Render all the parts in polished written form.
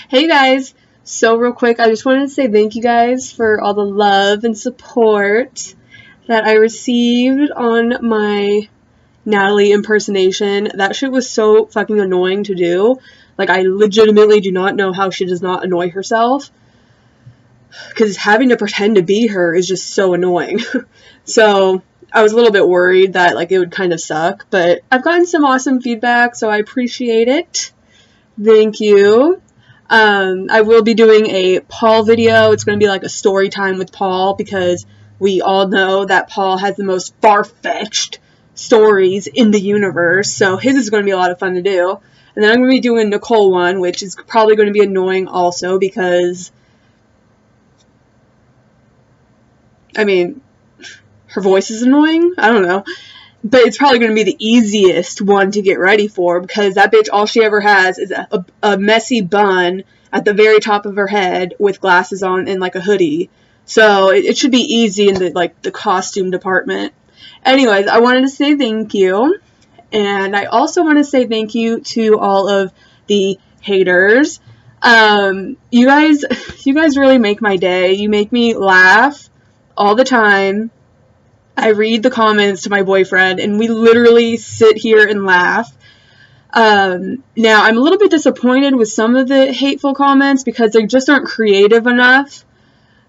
Hey guys! So real quick, I just wanted to say thank you guys for all the love and support that I received on my Natalie impersonation. That shit was so fucking annoying to do. Like, I legitimately do not know how she does not annoy herself. Because having to pretend to be her is just so annoying. So, I was a little bit worried that, like, it would kind of suck. But I've gotten some awesome feedback, so I appreciate it. Thank you. I will be doing a Paul video. It's going to be like a story time with Paul because we all know that Paul has the most far-fetched stories in the universe. So his is going to be a lot of fun to do. And then I'm going to be doing Nicole one, which is probably going to be annoying also because, I mean, her voice is annoying. I don't know. But it's probably going to be the easiest one to get ready for because that bitch, all she ever has is a messy bun at the very top of her head with glasses on and like a hoodie. So it should be easy in the costume department. Anyways, I wanted to say thank you. And I also want to say thank you to all of the haters. You guys really make my day. You make me laugh all the time. I read the comments to my boyfriend, and we literally sit here and laugh. Now, I'm a little bit disappointed with some of the hateful comments because they just aren't creative enough.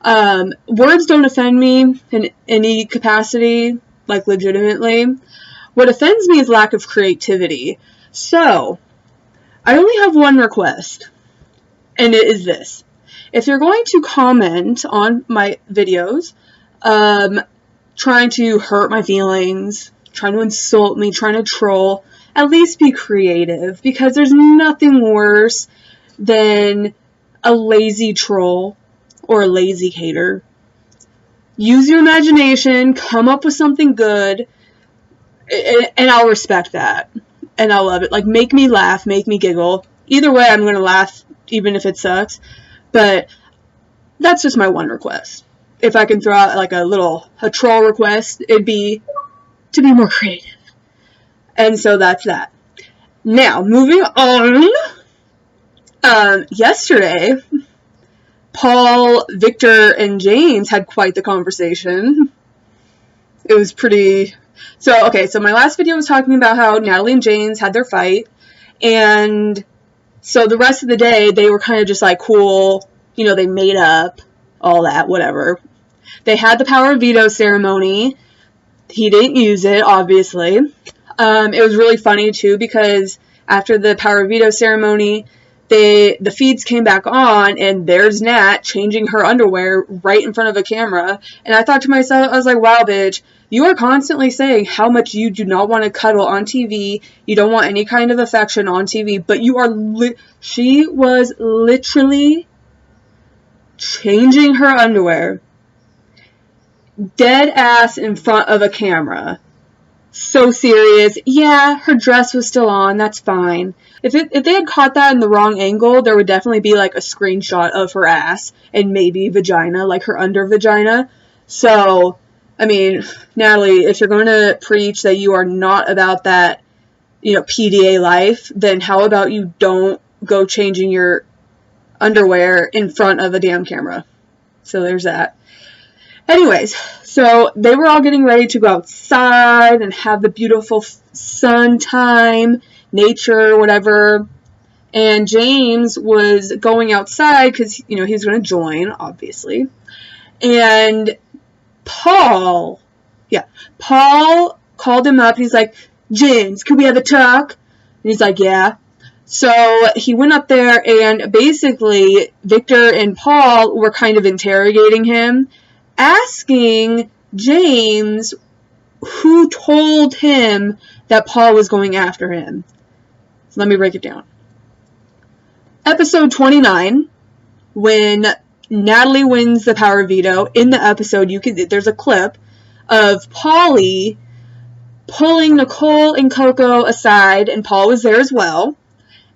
Words don't offend me in any capacity, like legitimately. What offends me is lack of creativity. So, I only have one request, and it is this. If you're going to comment on my videos, trying to hurt my feelings, trying to insult me, trying to troll, at least be creative, because there's nothing worse than a lazy troll or a lazy hater. Use your imagination, come up with something good, and I'll respect that. And I'll love it. Like, make me laugh, make me giggle. Either way, I'm going to laugh, even if it sucks. But that's just my one request. If I can throw out like a troll request, it'd be to be more creative. And so that's that. Now, moving on. Yesterday, Paul, Victor, and James had quite the conversation. It was pretty... So my last video was talking about how Natalie and James had their fight. And so the rest of the day, they were kind of just like, cool. You know, they made up. All that, whatever. They had the power of veto ceremony. He didn't use it, obviously. It was really funny, too, because after the power of veto ceremony, the feeds came back on, and there's Nat changing her underwear right in front of a camera. And I thought to myself, I was like, wow, bitch, you are constantly saying how much you do not want to cuddle on TV. You don't want any kind of affection on TV. But you are she was literally changing her underwear dead ass in front of a camera. So serious. Yeah, her dress was still on. That's fine. If they had caught that in the wrong angle, there would definitely be like a screenshot of her ass and maybe vagina, like her under vagina. So, I mean, Natalie, if you're going to preach that you are not about that, PDA life, then how about you don't go changing your underwear in front of a damn camera? So there's that. Anyways, so they were all getting ready to go outside and have the beautiful sun time, nature, whatever. And James was going outside because, he was going to join, obviously. And Paul called him up. He's like, James, can we have a talk? And he's like, yeah. So he went up there, and basically Victor and Paul were kind of interrogating him, asking James who told him that Paul was going after him. So let me break it down. Episode 29, when Natalie wins the power veto, in the episode there's a clip of Paulie pulling Nicole and Coco aside, and Paul was there as well.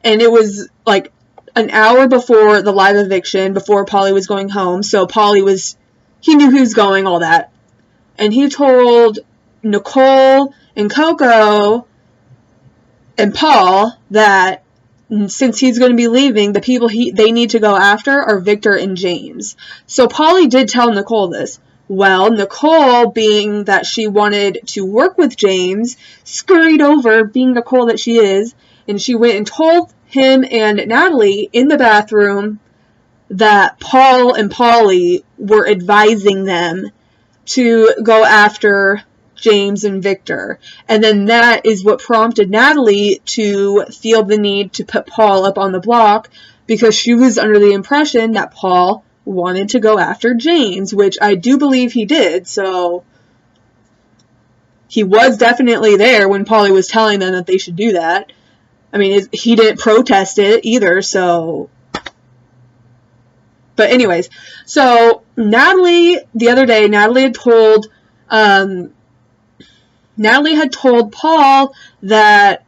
And it was like an hour before the live eviction, before Paulie was going home. So he knew he was going, all that. And he told Nicole and Coco and Paul that since he's going to be leaving, the people they need to go after are Victor and James. So Polly did tell Nicole this. Well, Nicole, being that she wanted to work with James, scurried over, being Nicole that she is, and she went and told him and Natalie in the bathroom that Paul and Polly were advising them to go after James and Victor. And then that is what prompted Natalie to feel the need to put Paul up on the block, because she was under the impression that Paul wanted to go after James, which I do believe he did. So he was definitely there when Polly was telling them that they should do that. I mean, he didn't protest it either, so... But anyways, so Natalie, the other day, Natalie had told Paul that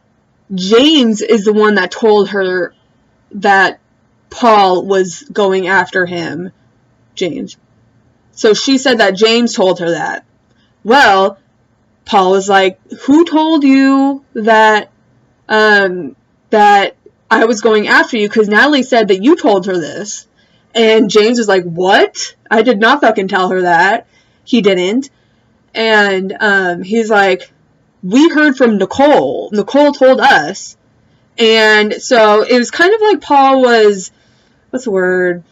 James is the one that told her that Paul was going after him, James. So she said that James told her that. Well, Paul was like, who told you that I was going after you? Because Natalie said that you told her this. And James was like, what? I did not fucking tell her that. He didn't. And he's like, we heard from Nicole. Nicole told us. And so it was kind of like Paul was, what's the word?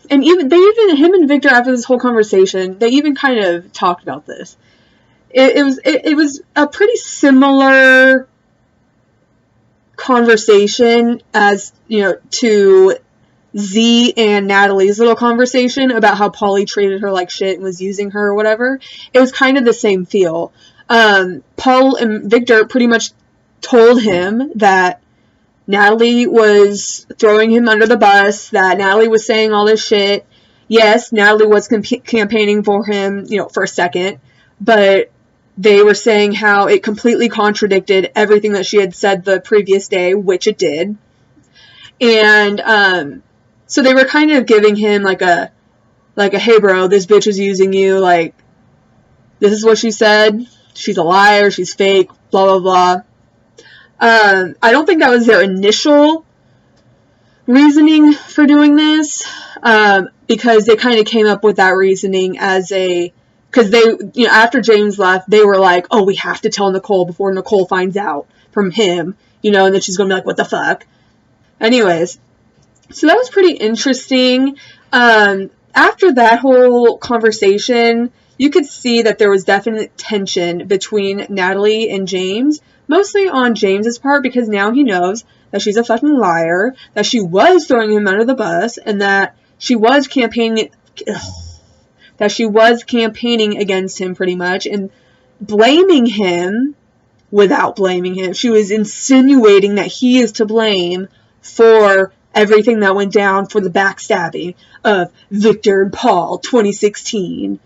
And him and Victor, after this whole conversation, they even kind of talked about this. It was a pretty similar conversation as, to Z and Natalie's little conversation about how Polly treated her like shit and was using her or whatever. It was kind of the same feel. Paul and Victor pretty much told him that Natalie was throwing him under the bus, that Natalie was saying all this shit. Yes, Natalie was campaigning for him, for a second, but they were saying how it completely contradicted everything that she had said the previous day, which it did. And, so they were kind of giving him like a, hey bro, this bitch is using you, like, this is what she said, she's a liar, she's fake, blah, blah, blah. I don't think that was their initial reasoning for doing this, because they kind of came up with that reasoning because they, after James left, they were like, oh, we have to tell Nicole before Nicole finds out from him, and then she's gonna be like, what the fuck? Anyways, so that was pretty interesting. After that whole conversation, you could see that there was definite tension between Natalie and James, mostly on James's part, because now he knows that she's a fucking liar, that she was throwing him under the bus, and that she was campaigning against him pretty much, and blaming him without blaming him. She was insinuating that he is to blame for everything that went down, for the backstabbing of Victor and Paul 2016.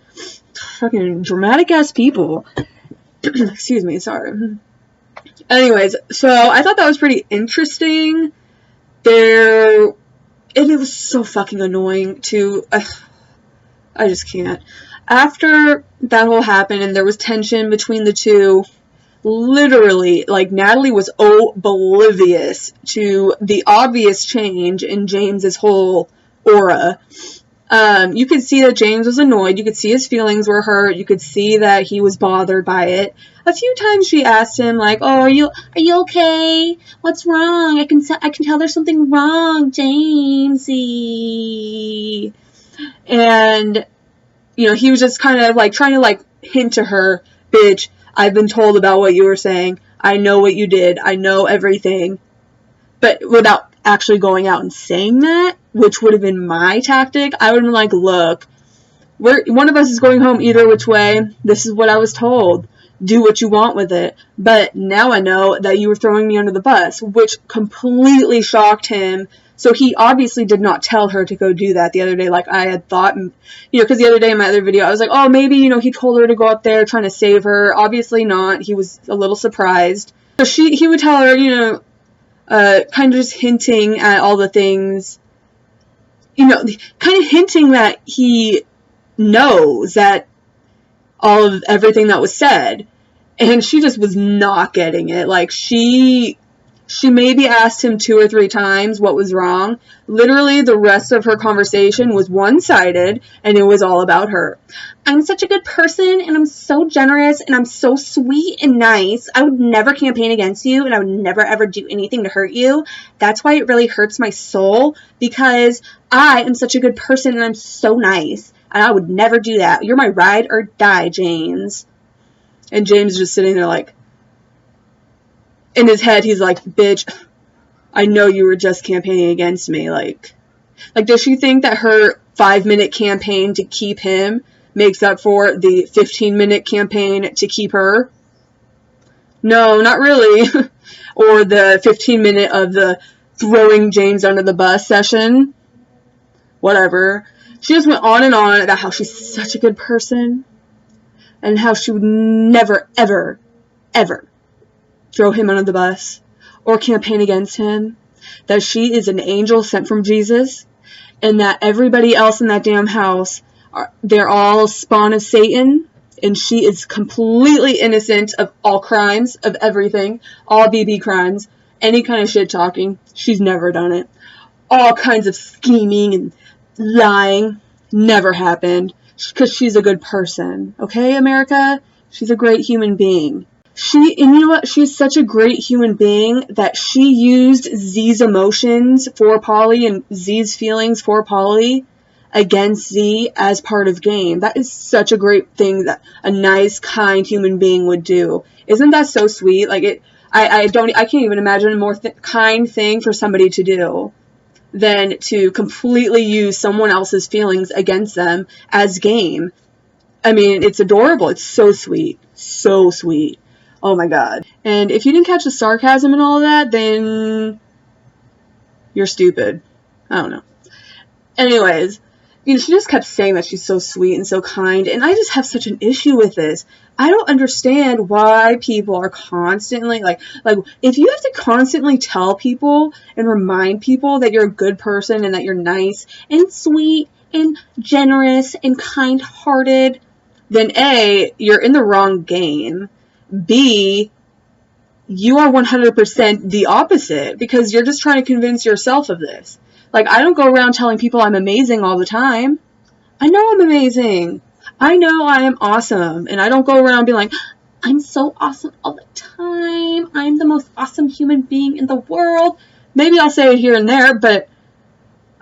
Fucking dramatic ass people. Excuse me, sorry. Anyways, so I thought that was pretty interesting. And it was so fucking annoying too. I just can't. After that whole happened and there was tension between the two, literally, like, Natalie was oblivious to the obvious change in James's whole aura. You could see that James was annoyed. You could see his feelings were hurt. You could see that he was bothered by it. A few times she asked him, like, oh, are you okay? What's wrong? I can tell there's something wrong, Jamesy. And, he was just kind of, like, trying to, like, hint to her, bitch, I've been told about what you were saying. I know what you did. I know everything. But without actually going out and saying that, which would have been my tactic, I would have been like, look, one of us is going home either which way. This is what I was told. Do what you want with it. But now I know that you were throwing me under the bus, which completely shocked him. So he obviously did not tell her to go do that the other day like I had thought. Because the other day in my other video, I was like, oh, maybe, he told her to go up there trying to save her. Obviously not. He was a little surprised. So he would tell her, kind of just hinting at all the things, kind of hinting that he knows that all of everything that was said. And she just was not getting it. Like, she She maybe asked him 2 or 3 times what was wrong. Literally, the rest of her conversation was one-sided, and it was all about her. I'm such a good person, and I'm so generous, and I'm so sweet and nice. I would never campaign against you, and I would never ever do anything to hurt you. That's why it really hurts my soul, because I am such a good person, and I'm so nice, and I would never do that. You're my ride or die, James. And James is just sitting there like, in his head, he's like, bitch, I know you were just campaigning against me. Like, does she think that her 5-minute campaign to keep him makes up for the 15-minute campaign to keep her? No, not really. Or the 15-minute of the throwing James under the bus session. Whatever. She just went on and on about how she's such a good person and how she would never, ever, ever throw him under the bus or campaign against him, that she is an angel sent from Jesus, and that everybody else in that damn house, they're all spawn of Satan, and she is completely innocent of all crimes, of everything, all BB crimes, any kind of shit talking. She's never done it. All kinds of scheming and lying never happened, because she's a good person. Okay, America? She's a great human being. And you know what? She's such a great human being that she used Z's emotions for Polly and Z's feelings for Polly against Z as part of game. That is such a great thing that a nice, kind human being would do. Isn't that so sweet? Like, I can't even imagine a more kind thing for somebody to do than to completely use someone else's feelings against them as game. I mean, it's adorable. It's so sweet. So sweet. Oh my god. And if you didn't catch the sarcasm and all of that, then you're stupid. I don't know. Anyways, she just kept saying that she's so sweet and so kind, and I just have such an issue with this. I don't understand why people are constantly, like, if you have to constantly tell people and remind people that you're a good person and that you're nice and sweet and generous and kind-hearted, then A, you're in the wrong game. B, you are 100% the opposite, because you're just trying to convince yourself of this. Like, I don't go around telling people I'm amazing all the time. I know I'm amazing. I know I am awesome. And I don't go around being like, I'm so awesome all the time. I'm the most awesome human being in the world. Maybe I'll say it here and there, but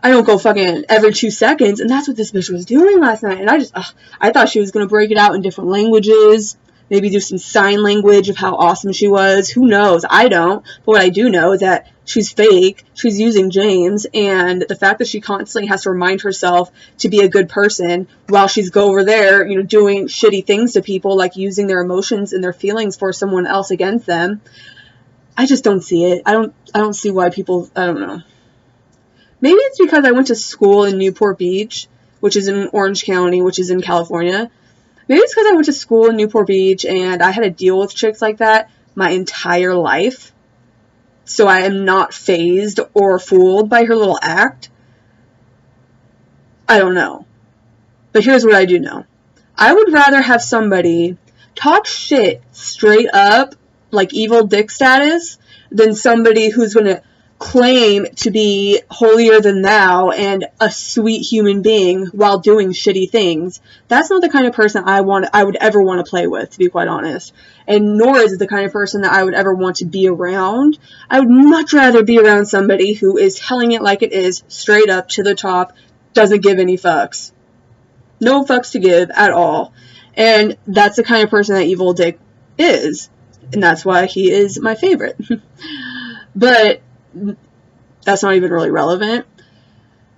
I don't go fucking every 2 seconds. And that's what this bitch was doing last night. And I thought she was going to break it out in different languages. Maybe do some sign language of how awesome she was. Who knows? I don't. But what I do know is that she's fake. She's using James. And the fact that she constantly has to remind herself to be a good person while she's go over there, doing shitty things to people, like using their emotions and their feelings for someone else against them. I just don't see it. I don't see why people, I don't know. Maybe it's because I went to school in Newport Beach, which is in Orange County, which is in California. Maybe it's because I went to school in Newport Beach and I had to deal with chicks like that my entire life. So I am not fazed or fooled by her little act. I don't know. But here's what I do know. I would rather have somebody talk shit straight up, like evil dick status, than somebody who's going to claim to be holier than thou and a sweet human being while doing shitty things. That's not the kind of person I would ever want to play with, to be quite honest. And nor is it the kind of person that I would ever want to be around. I would much rather be around somebody who is telling it like it is, straight up to the top, doesn't give any fucks. No fucks to give at all. And that's the kind of person that Evil Dick is. And that's why he is my favorite. But that's not even really relevant.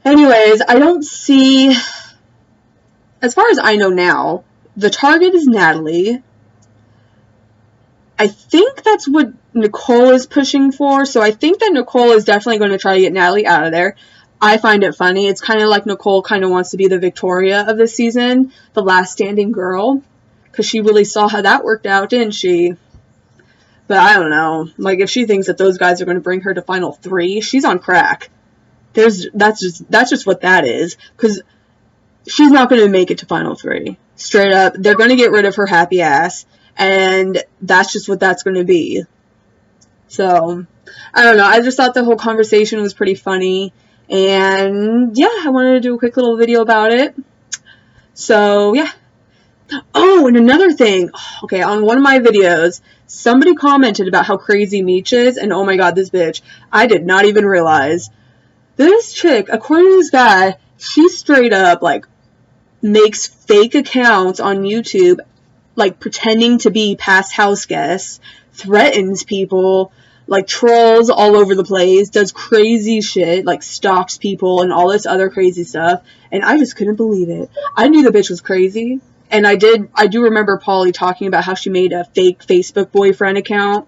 Anyways, I don't see, as far as I know now, the target is Natalie. I think that's what Nicole is pushing for, so I think that Nicole is definitely going to try to get Natalie out of there. I find it funny. It's kind of like Nicole kind of wants to be the Victoria of this season, the last standing girl, because she really saw how that worked out, didn't she? But I don't know. Like, if she thinks that those guys are going to bring her to Final 3, she's on crack. That's just what that is. Because she's not going to make it to Final 3. Straight up. They're going to get rid of her happy ass. And that's just what that's going to be. So, I don't know. I just thought the whole conversation was pretty funny. And yeah, I wanted to do a quick little video about it. So yeah. Oh, and another thing. Okay, on one of my videos, somebody commented about how crazy Meech is. And oh my god, this bitch. I did not even realize. This chick, according to this guy, she straight up, like, makes fake accounts on YouTube, like, pretending to be past house guests, threatens people, like, trolls all over the place, does crazy shit, like, stalks people and all this other crazy stuff, and I just couldn't believe it. I knew the bitch was crazy, and I do remember Polly talking about how she made a fake Facebook boyfriend account,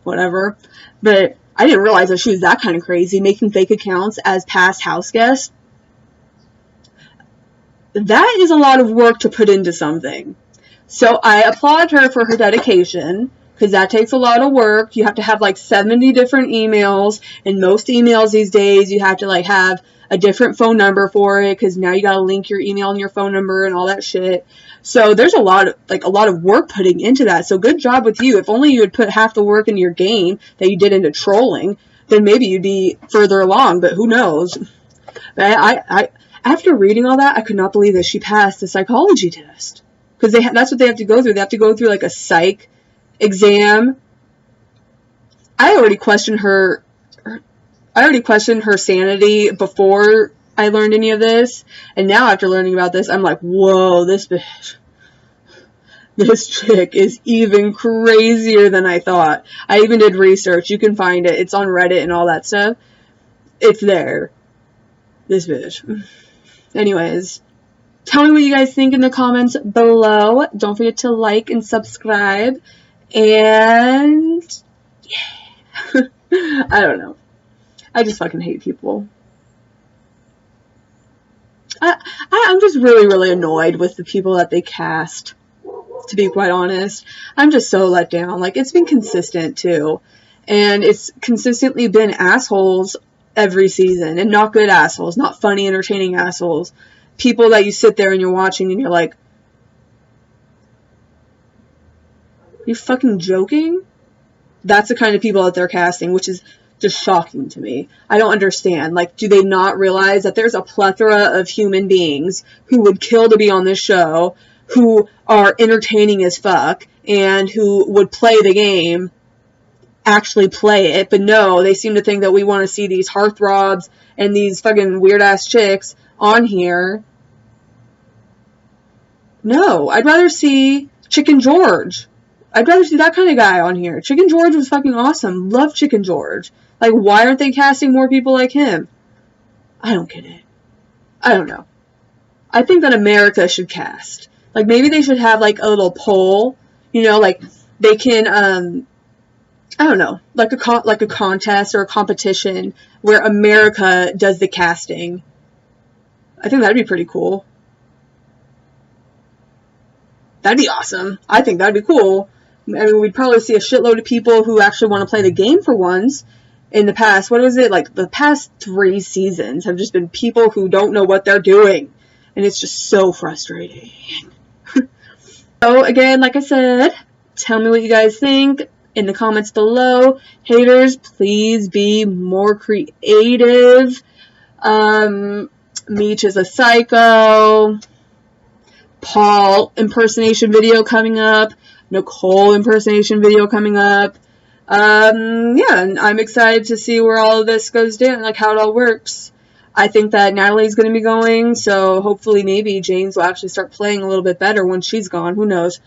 whatever, but I didn't realize that she was that kind of crazy, making fake accounts as past house guests. That is a lot of work to put into something. So I applaud her for her dedication, because that takes a lot of work. You have to have like 70 different emails, and most emails these days you have to like have a different phone number for it, because now you gotta link your email and your phone number and all that shit. So there's a lot of work putting into that. So good job with you. If only you had put half the work into your game that you did into trolling, then maybe you'd be further along, but who knows. But I after reading all that, I could not believe that she passed the psychology test. Because that's what they have to go through. They have to go through like a psych exam. I already questioned her sanity before I learned any of this, and now after learning about this, I'm like, whoa, this chick is even crazier than I thought. I even did research. You can find it. It's on Reddit and all that stuff. It's there. This bitch. Anyways, tell me what you guys think in the comments below. Don't forget to like and subscribe. And yeah. I don't know. I just fucking hate people. I'm just really, really annoyed with the people that they cast, to be quite honest. I'm just so let down. Like, it's been consistent, too. And it's consistently been assholes every season. And not good assholes. Not funny, entertaining assholes. People that you sit there and you're watching and you're like, are you fucking joking? That's the kind of people that they're casting, which is just shocking to me. I don't understand. Like, do they not realize that there's a plethora of human beings who would kill to be on this show, who are entertaining as fuck, and who would play the game, actually play it, but no, they seem to think that we want to see these heartthrobs and these fucking weird-ass chicks on here. No, I'd rather see Chicken George. I'd rather see that kind of guy on here. Chicken George was fucking awesome. Love Chicken George. Like, why aren't they casting more people like him? I don't get it. I don't know. I think that America should cast. Like, maybe they should have, like, a little poll. You know, like, they can, I don't know. Like a contest or a competition where America does the casting. I think that'd be pretty cool. That'd be awesome. I think that'd be cool. I mean, we'd probably see a shitload of people who actually want to play the game for once. In the past, what was it? Like, the past 3 seasons have just been people who don't know what they're doing. And it's just so frustrating. So, again, like I said, tell me what you guys think in the comments below. Haters, please be more creative. Meech is a psycho. Paul impersonation video coming up. Nicole impersonation video coming up. Yeah, and I'm excited to see where all of this goes down, like how it all works. I think that Natalie's going to be going, so hopefully maybe James will actually start playing a little bit better when she's gone. Who knows?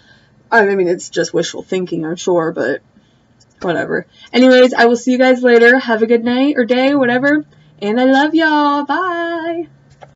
I mean, it's just wishful thinking, I'm sure, but whatever. Anyways, I will see you guys later. Have a good night or day, whatever. And I love y'all. Bye!